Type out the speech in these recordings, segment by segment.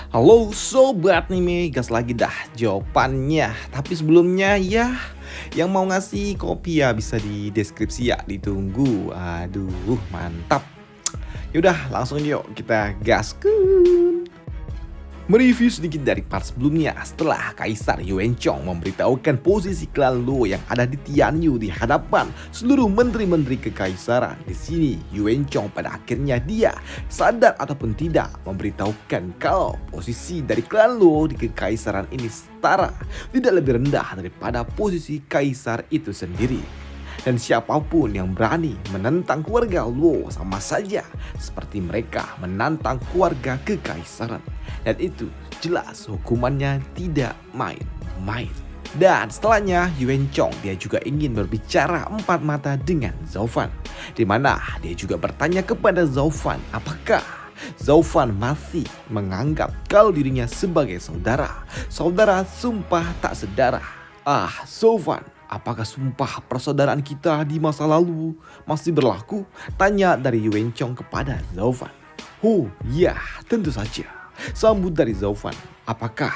Halo sobat anime, gas lagi dah jawabannya. Tapi sebelumnya ya, yang mau ngasih kopi ya bisa di deskripsi ya, ditunggu. Aduh, mantap. Yaudah, langsung yuk kita gaskan. Mereview sedikit dari part sebelumnya setelah Kaisar Yuanchong memberitahukan posisi klan Luo yang ada di Tianyu di hadapan seluruh menteri-menteri kekaisaran. Di sini Yuanchong pada akhirnya dia sadar ataupun tidak memberitahukan kalau posisi dari klan Luo di kekaisaran ini setara, tidak lebih rendah daripada posisi kaisar itu sendiri. Dan siapapun yang berani menentang keluarga Luo sama saja seperti mereka menantang keluarga kekaisaran. Dan itu jelas hukumannya tidak main-main. Dan setelahnya Yuanchong dia juga ingin berbicara empat mata dengan Zhao Fan, di mana dia juga bertanya kepada Zhao Fan apakah Zhao Fan masih menganggap kalau dirinya sebagai saudara. Saudara sumpah tak sedarah. Zhao Fan, apakah sumpah persaudaraan kita di masa lalu masih berlaku? Tanya dari Yuanchong kepada Zhao Fan. Oh ya, tentu saja. Sambut dari Zhao Fan. Apakah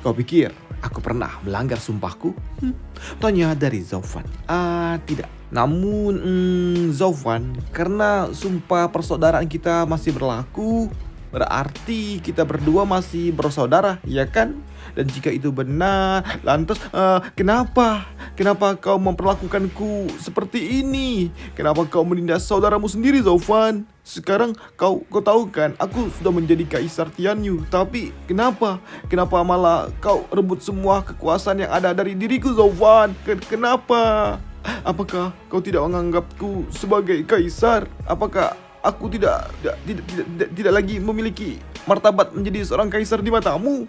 kau pikir aku pernah melanggar sumpahku? Tanya dari Zhao Fan. Tidak. Namun Zhao Fan, karena sumpah persaudaraan kita masih berlaku, berarti kita berdua masih bersaudara, ya kan? Dan jika itu benar, lantas kenapa? Kenapa kau memperlakukanku seperti ini? Kenapa kau menindas saudaramu sendiri, Zhao Fan? Sekarang kau tahu kan, aku sudah menjadi kaisar Tianyu. Tapi kenapa? Kenapa malah kau rebut semua kekuasaan yang ada dari diriku, Zhao Fan? Kenapa? Apakah kau tidak menganggapku sebagai kaisar? Apakah aku tidak lagi memiliki martabat menjadi seorang kaisar di matamu?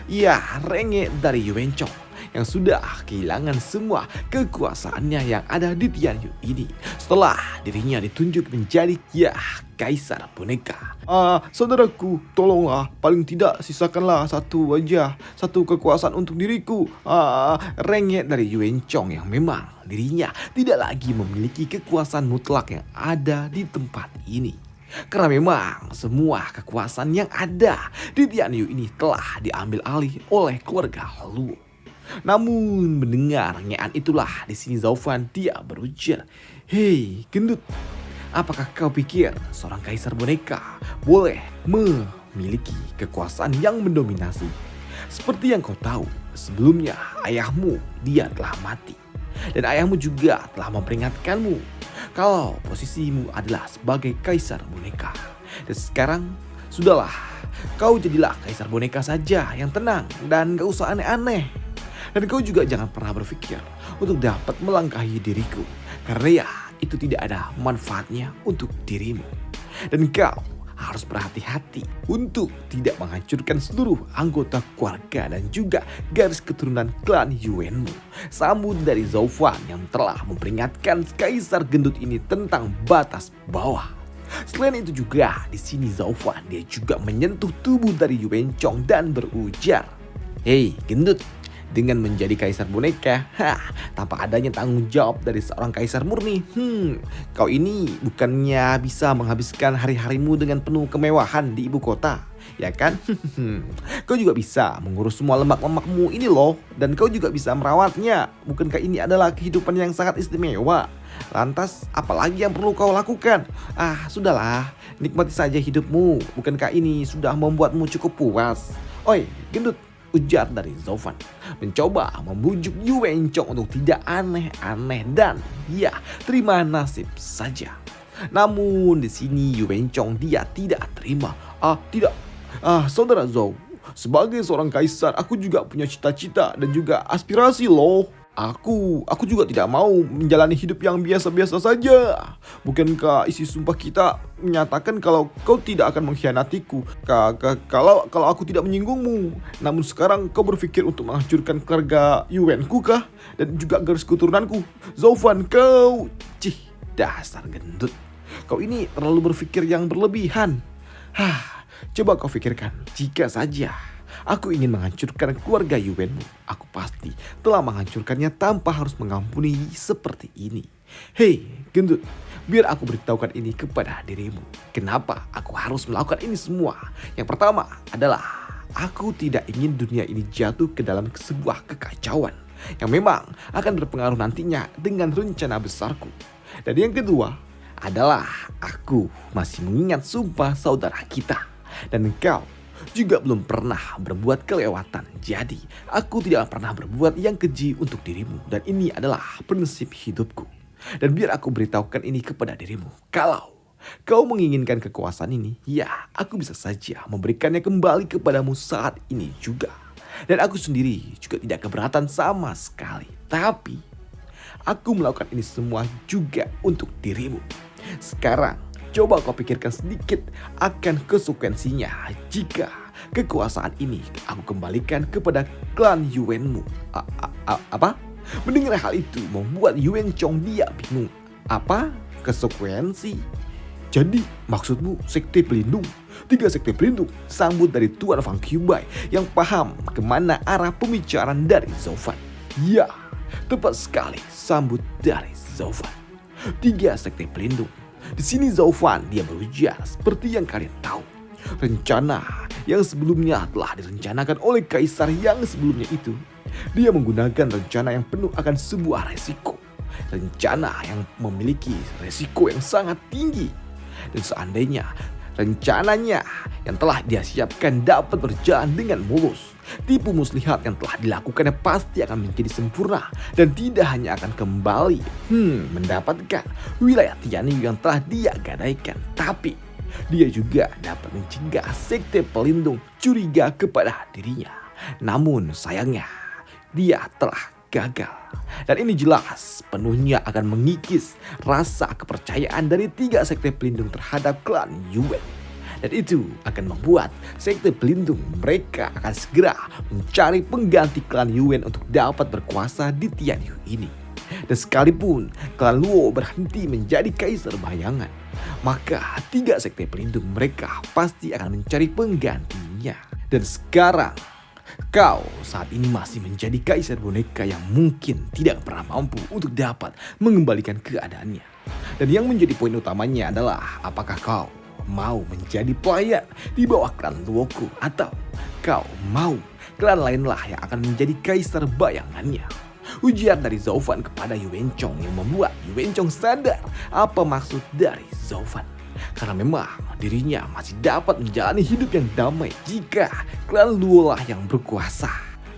Ya, rengek dari Yuanchong yang sudah kehilangan semua kekuasaannya yang ada di Tianyu ini setelah dirinya ditunjuk menjadi kaisar boneka. Saudaraku, tolonglah, paling tidak sisakanlah satu wajah, satu kekuasaan untuk diriku. Rengek dari Yuanchong yang memang dirinya tidak lagi memiliki kekuasaan mutlak yang ada di tempat ini. Karena memang semua kekuasaan yang ada di Tianyu ini telah diambil alih oleh keluarga Luo. Namun mendengar ngean itulah di sini Zhao Fan dia berujar, "Hei gendut, apakah kau pikir seorang kaisar boneka boleh memiliki kekuasaan yang mendominasi? Seperti yang kau tahu, sebelumnya ayahmu dia telah mati. Dan ayahmu juga telah memperingatkanmu kalau posisimu adalah sebagai kaisar boneka. Dan sekarang sudahlah, kau jadilah kaisar boneka saja yang tenang dan gak usah aneh-aneh. Dan kau juga jangan pernah berpikir untuk dapat melangkahi diriku, karena ya itu tidak ada manfaatnya untuk dirimu. Dan kau harus berhati-hati untuk tidak menghancurkan seluruh anggota keluarga dan juga garis keturunan klan Yuanmu." Sambut dari Zhao Fan yang telah memperingatkan kaisar gendut ini tentang batas bawah. Selain itu juga di sini Zhao Fan dia juga menyentuh tubuh dari Yuanchong dan berujar, "Hei gendut, dengan menjadi kaisar boneka, tanpa adanya tanggung jawab dari seorang kaisar murni, kau ini bukannya bisa menghabiskan hari-harimu dengan penuh kemewahan di ibu kota, ya kan? Kau juga bisa mengurus semua lemak-lemakmu ini loh, dan kau juga bisa merawatnya. Bukankah ini adalah kehidupan yang sangat istimewa? Lantas apalagi yang perlu kau lakukan? Sudahlah, nikmati saja hidupmu. Bukankah ini sudah membuatmu cukup puas? Oi, gendut," ujar dari Zhao Fan, mencoba membujuk Yuanchong untuk tidak aneh-aneh dan terima nasib saja. Namun di sini Yuanchong dia tidak terima. Tidak, saudara Zhao, sebagai seorang kaisar aku juga punya cita-cita dan juga aspirasi loh. Aku juga tidak mau menjalani hidup yang biasa-biasa saja. Bukankah isi sumpah kita menyatakan kalau kau tidak akan mengkhianatiku kalau aku tidak menyinggungmu? Namun sekarang kau berpikir untuk menghancurkan keluarga Yuanku kah? Dan juga garis keturunanku? Zhao Fan, kau dasar gendut. Kau ini terlalu berpikir yang berlebihan. Coba kau pikirkan, jika saja aku ingin menghancurkan keluarga Yuanmu, aku pasti telah menghancurkannya tanpa harus mengampuni seperti ini. Hei gendut, biar aku beritahukan ini kepada dirimu. Kenapa aku harus melakukan ini semua? Yang pertama adalah aku tidak ingin dunia ini jatuh ke dalam sebuah kekacauan yang memang akan berpengaruh nantinya dengan rencana besarku. Dan yang kedua adalah aku masih mengingat sumpah saudara kita. Dan engkau juga belum pernah berbuat kelewatan. Jadi aku tidak pernah berbuat yang keji untuk dirimu. Dan ini adalah prinsip hidupku. Dan biar aku beritahukan ini kepada dirimu. Kalau kau menginginkan kekuasaan ini, ya aku bisa saja memberikannya kembali kepadamu saat ini juga. Dan aku sendiri juga tidak keberatan sama sekali. Tapi aku melakukan ini semua juga untuk dirimu. Sekarang coba kau pikirkan sedikit akan konsekuensinya jika kekuasaan ini aku kembalikan kepada klan Yuanmu. Apa? Mendengar hal itu membuat Yuan Chong dia bingung. Apa? Konsekuensi? Jadi maksudmu sekte pelindung? 3 sekte pelindung sambut dari Tuan Fang Qiubai yang paham kemana arah pembicaraan dari Zhao Fan. Ya, tepat sekali sambut dari Zhao Fan. 3 sekte pelindung. Di sini Zhao Fan dia berujar seperti yang kalian tahu. Rencana yang sebelumnya telah direncanakan oleh kaisar yang sebelumnya itu. Dia menggunakan rencana yang penuh akan sebuah resiko. Rencana yang memiliki resiko yang sangat tinggi. Dan seandainya rencananya yang telah dia siapkan dapat berjalan dengan mulus, tipu muslihat yang telah dilakukannya pasti akan menjadi sempurna dan tidak hanya akan kembali mendapatkan wilayah Tianyu yang telah dia gadaikan, tapi dia juga dapat mencegah sekte pelindung curiga kepada dirinya. Namun sayangnya dia telah gagal. Dan ini jelas penuhnya akan mengikis rasa kepercayaan dari 3 sekte pelindung terhadap klan Yuan. Dan itu akan membuat sekte pelindung mereka akan segera mencari pengganti klan Yuan untuk dapat berkuasa di Tianyu ini. Dan sekalipun klan Luo berhenti menjadi kaisar bayangan, maka 3 sekte pelindung mereka pasti akan mencari penggantinya. Dan sekarang kau saat ini masih menjadi kaisar boneka yang mungkin tidak pernah mampu untuk dapat mengembalikan keadaannya. Dan yang menjadi poin utamanya adalah apakah kau mau menjadi pelayan di bawah klan Luoku atau kau mau klan lainlah yang akan menjadi kaisar bayangannya. Ujian dari Zhao Fan kepada Yuan Chong yang membuat Yuan Chong sadar apa maksud dari Zhao Fan. Karena memang dirinya masih dapat menjalani hidup yang damai jika klan Luo lah yang berkuasa.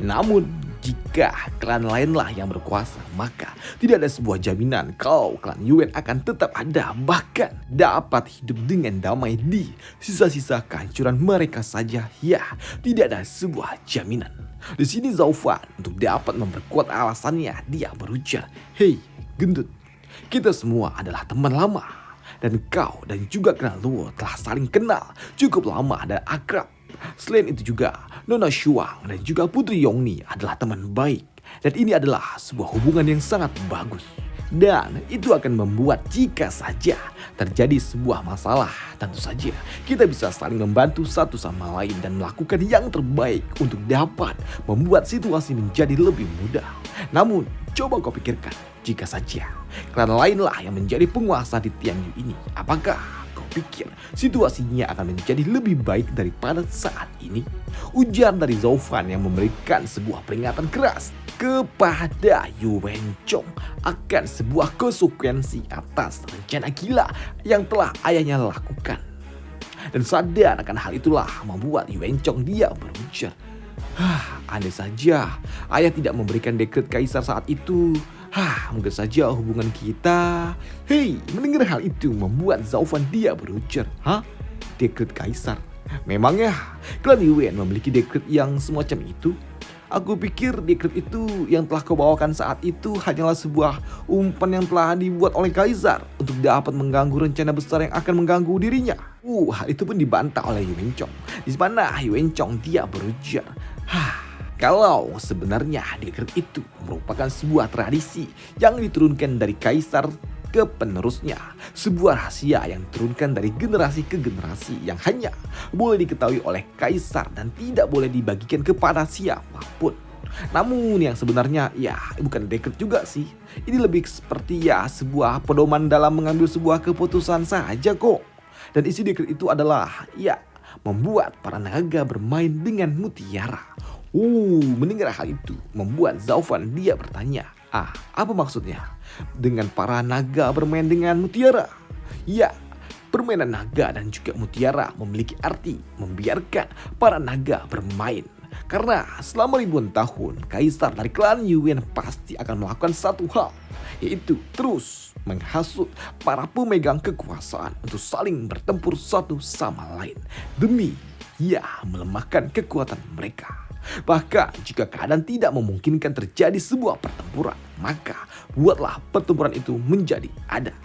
Namun jika klan lainlah yang berkuasa, maka tidak ada sebuah jaminan kalau klan Yuan akan tetap ada, bahkan dapat hidup dengan damai di sisa-sisa kehancuran mereka saja. Ya, tidak ada sebuah jaminan. Di sini Zhao Fan untuk dapat memperkuat alasannya dia berujar, "Hei gendut, kita semua adalah teman lama. Dan kau dan juga klan Luo telah saling kenal cukup lama dan akrab. Selain itu juga Nona Shuang dan juga Putri Yongni adalah teman baik. Dan ini adalah sebuah hubungan yang sangat bagus. Dan itu akan membuat jika saja terjadi sebuah masalah, tentu saja kita bisa saling membantu satu sama lain dan melakukan yang terbaik untuk dapat membuat situasi menjadi lebih mudah. Namun coba kau pikirkan, jika saja klan lainlah yang menjadi penguasa di Tianyu ini, apakah kau pikir situasinya akan menjadi lebih baik daripada saat ini?" Ujar dari Zhao Fan yang memberikan sebuah peringatan keras kepada Yuan Chong akan sebuah konsekuensi atas rencana gila yang telah ayahnya lakukan. Dan sadar akan hal itulah membuat Yuan Chong dia berujar, andai saja ayah tidak memberikan dekret kaisar saat itu, mungkin saja hubungan kita. Hei, mendengar hal itu membuat Zhao Fan dia berujar, dekret kaisar? Memangnya klan Yuan memiliki dekret yang semacam itu? Aku pikir dekret itu yang telah kau bawakan saat itu hanyalah sebuah umpan yang telah dibuat oleh kaisar untuk dapat mengganggu rencana besar yang akan mengganggu dirinya. Hal itu pun dibantah oleh Yuan Chong. Di mana Yuan Chong dia berujar, kalau sebenarnya dekret itu merupakan sebuah tradisi yang diturunkan dari kaisar ke penerusnya, sebuah rahasia yang diturunkan dari generasi ke generasi yang hanya boleh diketahui oleh kaisar dan tidak boleh dibagikan kepada siapapun. Namun yang sebenarnya ya bukan dekret juga sih. Ini lebih seperti ya sebuah pedoman dalam mengambil sebuah keputusan saja kok. Dan isi dekret itu adalah ya membuat para naga bermain dengan mutiara. Mendengar hal itu membuat Zaufan dia bertanya, apa maksudnya dengan para naga bermain dengan mutiara? Ya, permainan naga dan juga mutiara memiliki arti membiarkan para naga bermain. Karena selama ribuan tahun, kaisar dari klan Yuan pasti akan melakukan satu hal, yaitu terus menghasut para pemegang kekuasaan untuk saling bertempur satu sama lain demi melemahkan kekuatan mereka. Bahkan jika keadaan tidak memungkinkan terjadi sebuah pertempuran, maka buatlah pertempuran itu menjadi ada.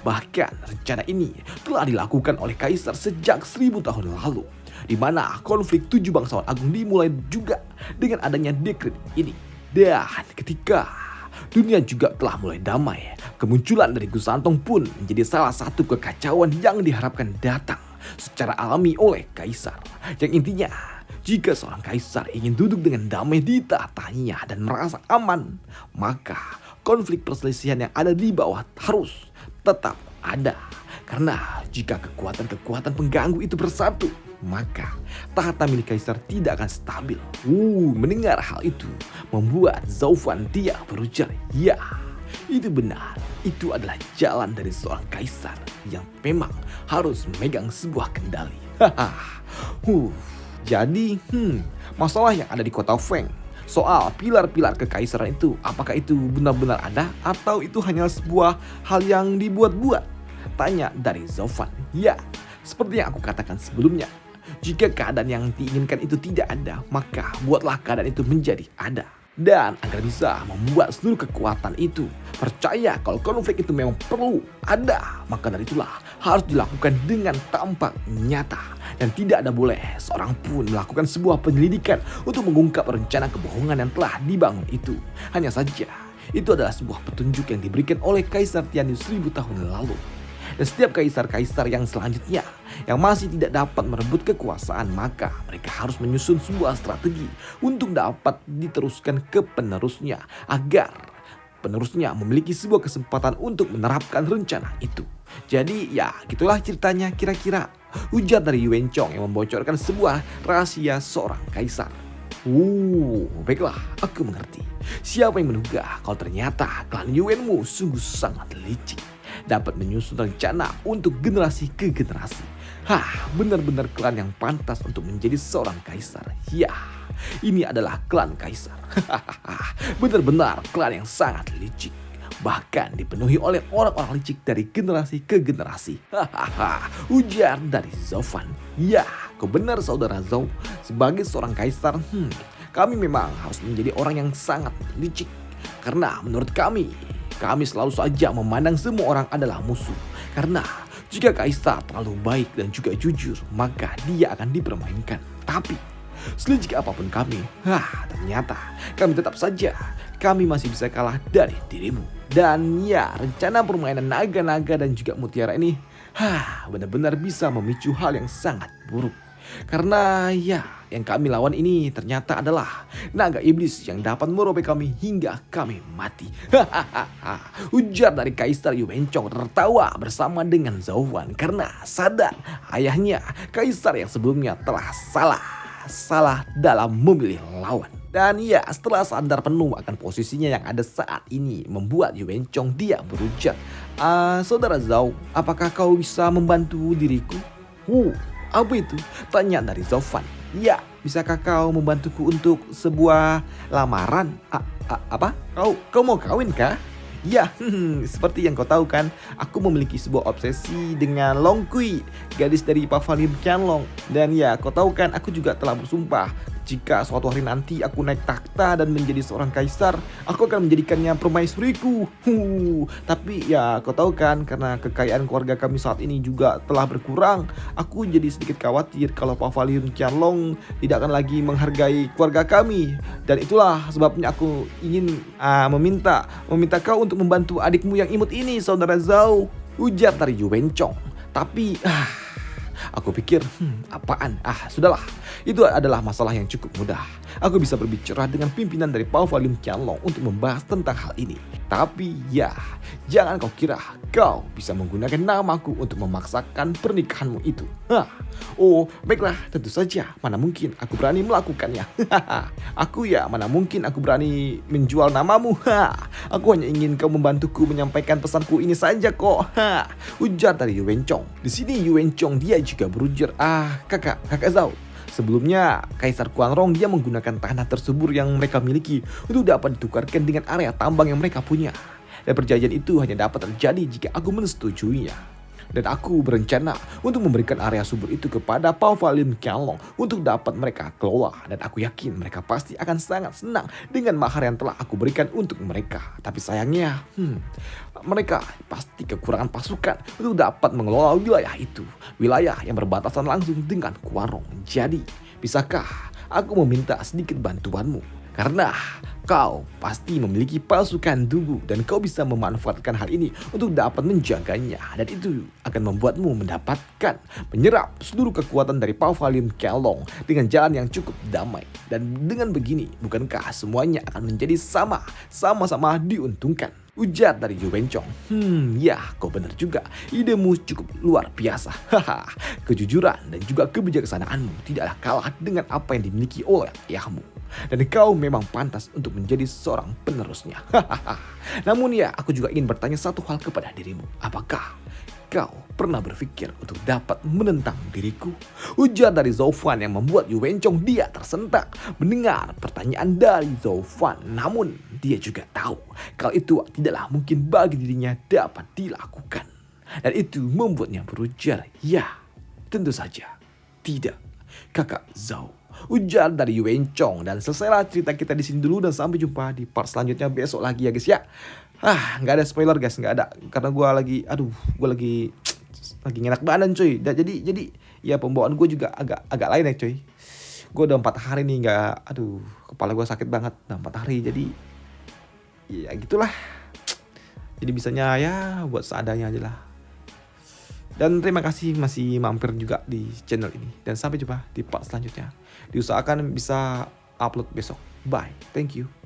Bahkan rencana ini telah dilakukan oleh kaisar sejak 1000 tahun lalu, di mana konflik 7 bangsawan agung dimulai juga dengan adanya dekret ini. Dan ketika dunia juga telah mulai damai, kemunculan dari Gusantong pun menjadi salah satu kekacauan yang diharapkan datang secara alami oleh kaisar. Yang intinya, jika seorang kaisar ingin duduk dengan damai di tahtanya dan merasa aman, maka konflik perselisihan yang ada di bawah harus tetap ada. Karena jika kekuatan-kekuatan pengganggu itu bersatu, maka tahta milik kaisar tidak akan stabil. Mendengar hal itu membuat Zaufan dia berujar, ya, itu benar. Itu adalah jalan dari seorang kaisar yang memang harus memegang sebuah kendali. Jadi, masalah yang ada di kota Feng soal pilar-pilar kekaisaran itu, apakah itu benar-benar ada atau itu hanya sebuah hal yang dibuat-buat? Tanya dari Zaufan. Ya, seperti yang aku katakan sebelumnya, jika keadaan yang diinginkan itu tidak ada, maka buatlah keadaan itu menjadi ada. Dan agar bisa membuat seluruh kekuatan itu percaya kalau konflik itu memang perlu ada, maka dari itulah harus dilakukan dengan tampak nyata. Dan tidak ada boleh seorang pun melakukan sebuah penyelidikan untuk mengungkap rencana kebohongan yang telah dibangun itu. Hanya saja, itu adalah sebuah petunjuk yang diberikan oleh Kaisar Tianyu 1000 tahun lalu. Dan setiap kaisar-kaisar yang selanjutnya yang masih tidak dapat merebut kekuasaan, maka mereka harus menyusun sebuah strategi untuk dapat diteruskan ke penerusnya agar penerusnya memiliki sebuah kesempatan untuk menerapkan rencana itu. Jadi ya gitulah ceritanya kira-kira, ujar dari Yuan-chong yang membocorkan sebuah rahasia seorang kaisar. Baiklah, aku mengerti. Siapa yang menduga kalau ternyata klan Yuanmu sungguh sangat licik, dapat menyusun rencana untuk generasi ke generasi. Benar-benar klan yang pantas untuk menjadi seorang kaisar. Ya, ini adalah klan kaisar. Benar-benar klan yang sangat licik, bahkan dipenuhi oleh orang-orang licik dari generasi ke generasi. Ujar dari Zaufan. Ya, kau benar saudara Zhou. Sebagai seorang kaisar, kami memang harus menjadi orang yang sangat licik. Karena menurut kami selalu saja memandang semua orang adalah musuh. Karena jika kaisar terlalu baik dan juga jujur, maka dia akan dipermainkan. Tapi selicik apapun kami, ternyata kami tetap saja masih bisa kalah dari dirimu. Dan ya, rencana permainan naga-naga dan juga mutiara ini benar-benar bisa memicu hal yang sangat buruk. Karena ya, yang kami lawan ini ternyata adalah naga iblis yang dapat merobek kami hingga kami mati. Ujar dari Kaisar Yuan-chong tertawa bersama dengan Zaufan karena sadar ayahnya kaisar yang sebelumnya telah salah dalam memilih lawan. Dan ya, setelah sadar penuh akan posisinya yang ada saat ini, membuat Yuan-chong dia berujar, saudara Zhou, apakah kau bisa membantu diriku? Apa itu? Tanya dari Zaufan. Ya, bisakah kau membantuku untuk sebuah lamaran? Apa? Kau mau kawin kah? Ya, seperti yang kau tahu kan, aku memiliki sebuah obsesi dengan Long Kui, gadis dari Pavilion Qianlong. Dan ya, kau tahu kan, aku juga telah bersumpah, jika suatu hari nanti aku naik takhta dan menjadi seorang kaisar, aku akan menjadikannya permaisuriku. Tapi ya, kau tahu kan, karena kekayaan keluarga kami saat ini juga telah berkurang, aku jadi sedikit khawatir kalau Pavilion Qianlong tidak akan lagi menghargai keluarga kami. Dan itulah sebabnya aku ingin meminta kau untuk membantu adikmu yang imut ini, saudara Zhou. Ujar dari Yuan-chong. Tapi aku pikir, apaan? Sudahlah. Itu adalah masalah yang cukup mudah. aku bisa berbicara dengan pimpinan dari Pawalim Qianlong untuk membahas tentang hal ini. Tapi ya, jangan kau kira kau bisa menggunakan namaku untuk memaksakan pernikahanmu itu. Oh, baiklah, tentu saja. Mana mungkin aku berani melakukannya. Mana mungkin aku berani menjual namamu. Aku hanya ingin kau membantuku menyampaikan pesanku ini saja kok. Ujar dari Yu Wencong. Di sini Yu Wencong dia juga berujar, kakak Zhao. Sebelumnya, Kaisar Quanrong dia menggunakan tanah tersubur yang mereka miliki untuk dapat ditukarkan dengan area tambang yang mereka punya. Dan perjanjian itu hanya dapat terjadi jika aku menyetujui-nya. Dan aku berencana untuk memberikan area subur itu kepada Pawalim Qianlong untuk dapat mereka kelola. Dan aku yakin mereka pasti akan sangat senang dengan mahar yang telah aku berikan untuk mereka. Tapi sayangnya, mereka pasti kekurangan pasukan untuk dapat mengelola wilayah itu. Wilayah yang berbatasan langsung dengan Quanrong. Jadi, bisakah aku meminta sedikit bantuanmu? Karena kau pasti memiliki pasukan Dugu dan kau bisa memanfaatkan hal ini untuk dapat menjaganya. Dan itu akan membuatmu mendapatkan menyerap seluruh kekuatan dari Pawalim Qianlong dengan jalan yang cukup damai. Dan dengan begini, bukankah semuanya akan menjadi sama-sama diuntungkan? Ujar dari Yu Wencong. Ya, kau benar juga. Idemu cukup luar biasa. Kejujuran dan juga kebijaksanaanmu tidaklah kalah dengan apa yang dimiliki oleh ayahmu. Dan kau memang pantas untuk menjadi seorang penerusnya. Namun ya, aku juga ingin bertanya satu hal kepada dirimu. Apakah kau pernah berpikir untuk dapat menentang diriku? Ujar dari Zhao Fan yang membuat Yu Wencong dia tersentak mendengar pertanyaan dari Zhao Fan. Namun dia juga tahu kalau itu tidaklah mungkin bagi dirinya dapat dilakukan. Dan itu membuatnya berujar, ya tentu saja tidak, kakak Zhao. Ujar dari Yu Wencong. Dan selesailah cerita kita di sini dulu dan sampai jumpa di part selanjutnya besok lagi ya guys ya. Nggak ada spoiler guys, nggak ada karena gue lagi ngenak badan cuy. Dan jadi ya pembawaan gue juga agak lain ya cuy. Gue udah 4 hari nih kepala gue sakit banget udah 4 hari, jadi ya gitulah. Jadi bisanya ya buat seadanya aja lah. Dan terima kasih masih mampir juga di channel ini. Dan sampai jumpa di part selanjutnya. Diusahakan bisa upload besok. Bye. Thank you.